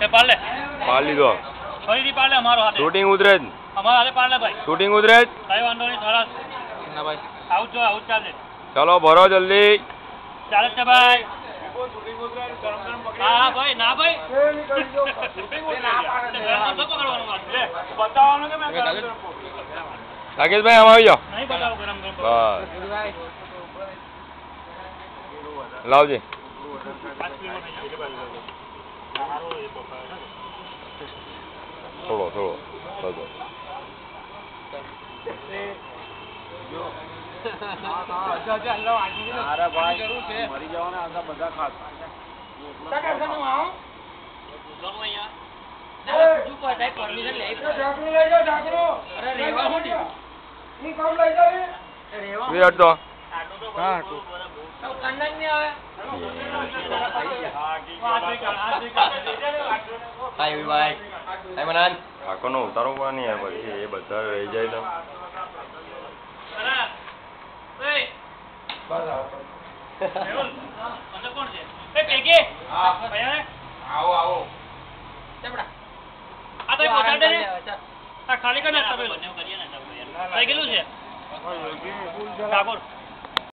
એ પાલે પાલ લીધો ફરીથી પાલે અમારો હાથે શૂટિંગ ઉતરે જ અમારા હાથે પાલે ભાઈ શૂટિંગ ઉતરે જ કઈ વાંધો નહીં સરસ ના ભાઈ આવું ચાલે ચાલો ભરો જલ્દી ચાલે છે ભાઈ હા ભાઈ ના ભાઈ રાકેશભાઈ આમ આવી જાઓ નહીં બતાવો ગરમ બસ લાવજે થોડો બસ કાકોનો ઉતારો પણ નહીં પછી એ બધા રહી જાય તો ખાલી કરી નાખતા કેટલું છે ઠાકોર